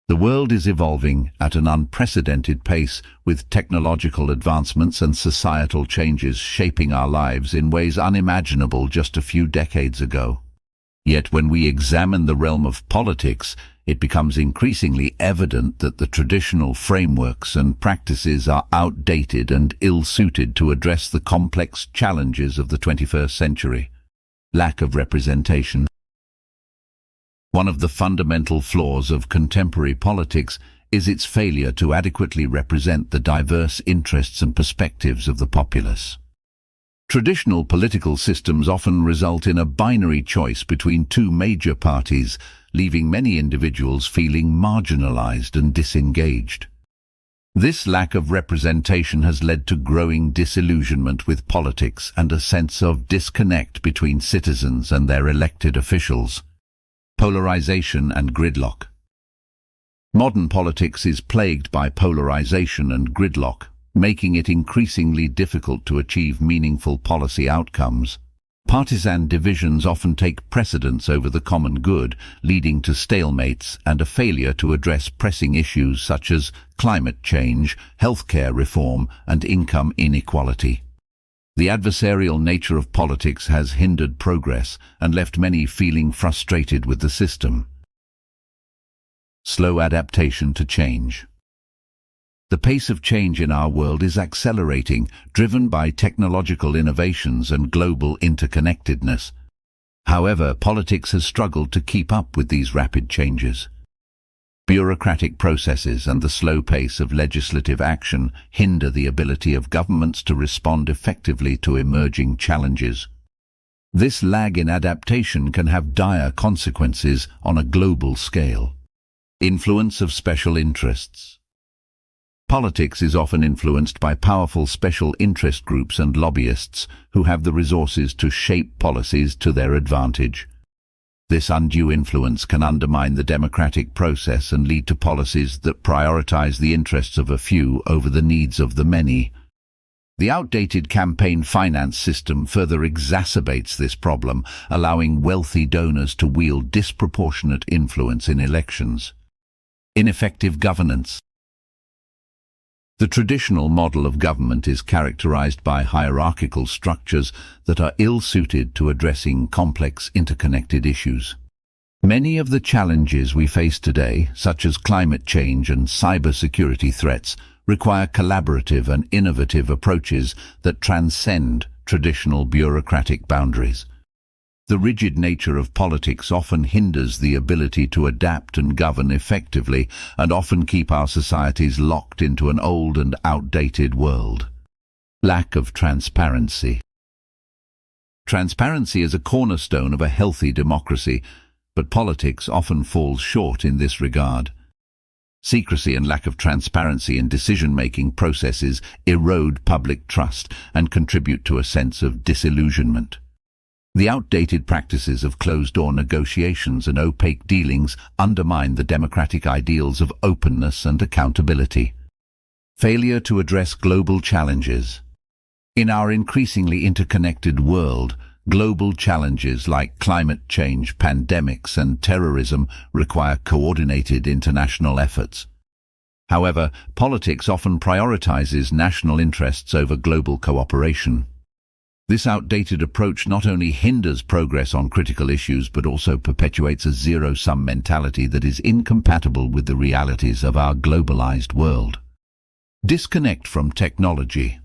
The world is evolving at an unprecedented pace, with technological advancements and societal changes shaping our lives in ways unimaginable just a few decades ago. Yet when we examine the realm of politics, it becomes increasingly evident that the traditional frameworks and practices are outdated and ill-suited to address the complex challenges of the 21st century. Lack of representation. One of the fundamental flaws of contemporary politics is its failure to adequately represent the diverse interests and perspectives of the populace. Traditional political systems often result in a binary choice between two major parties, leaving many individuals feeling marginalized and disengaged. This lack of representation has led to growing disillusionment with politics and a sense of disconnect between citizens and their elected officials. Polarization and gridlock. Modern politics is plagued by polarization and gridlock, making it increasingly difficult to achieve meaningful policy outcomes. Partisan divisions often take precedence over the common good, leading to stalemates and a failure to address pressing issues such as climate change, healthcare reform, and income inequality. The adversarial nature of politics has hindered progress and left many feeling frustrated with the system. Slow adaptation to change. The pace of change in our world is accelerating, driven by technological innovations and global interconnectedness. However, politics has struggled to keep up with these rapid changes. Bureaucratic processes and the slow pace of legislative action hinder the ability of governments to respond effectively to emerging challenges. This lag in adaptation can have dire consequences on a global scale. Influence of special interests. Politics is often influenced by powerful special interest groups and lobbyists who have the resources to shape policies to their advantage. This undue influence can undermine the democratic process and lead to policies that prioritize the interests of a few over the needs of the many. The outdated campaign finance system further exacerbates this problem, allowing wealthy donors to wield disproportionate influence in elections. Ineffective governance. The traditional model of government is characterized by hierarchical structures that are ill-suited to addressing complex interconnected issues. Many of the challenges we face today, such as climate change and cybersecurity threats, require collaborative and innovative approaches that transcend traditional bureaucratic boundaries. The rigid nature of politics often hinders the ability to adapt and govern effectively, and often keep our societies locked into an old and outdated world. Lack of transparency. Transparency is a cornerstone of a healthy democracy, but politics often falls short in this regard. Secrecy and lack of transparency in decision-making processes erode public trust and contribute to a sense of disillusionment. The outdated practices of closed-door negotiations and opaque dealings undermine the democratic ideals of openness and accountability. Failure to address global challenges. In our increasingly interconnected world, global challenges like climate change, pandemics, and terrorism require coordinated international efforts. However, politics often prioritizes national interests over global cooperation. This outdated approach not only hinders progress on critical issues but also perpetuates a zero-sum mentality that is incompatible with the realities of our globalized world. Disconnect from technology.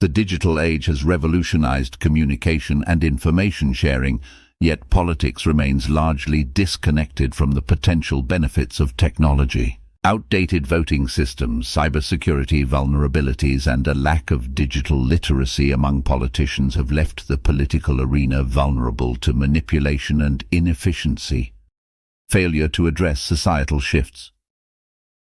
The digital age has revolutionized communication and information sharing, yet politics remains largely disconnected from the potential benefits of technology. Outdated voting systems, cybersecurity vulnerabilities, and a lack of digital literacy among politicians have left the political arena vulnerable to manipulation and inefficiency. Failure to address societal shifts.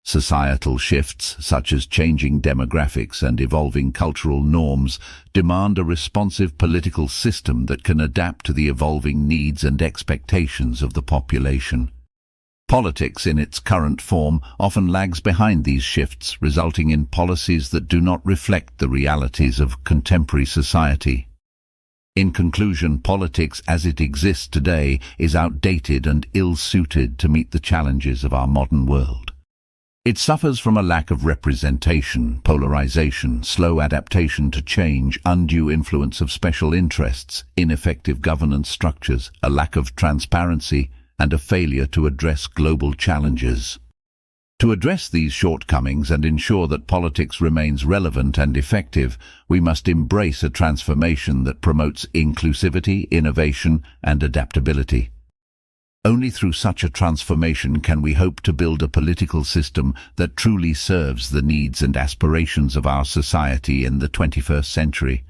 Societal shifts, such as changing demographics and evolving cultural norms, demand a responsive political system that can adapt to the evolving needs and expectations of the population. Politics in its current form often lags behind these shifts, resulting in policies that do not reflect the realities of contemporary society. In conclusion, politics as it exists today is outdated and ill-suited to meet the challenges of our modern world. It suffers from a lack of representation, polarization, slow adaptation to change, undue influence of special interests, ineffective governance structures, a lack of transparency, and a failure to address global challenges. To address these shortcomings and ensure that politics remains relevant and effective, we must embrace a transformation that promotes inclusivity, innovation, and adaptability. Only through such a transformation can we hope to build a political system that truly serves the needs and aspirations of our society in the 21st century.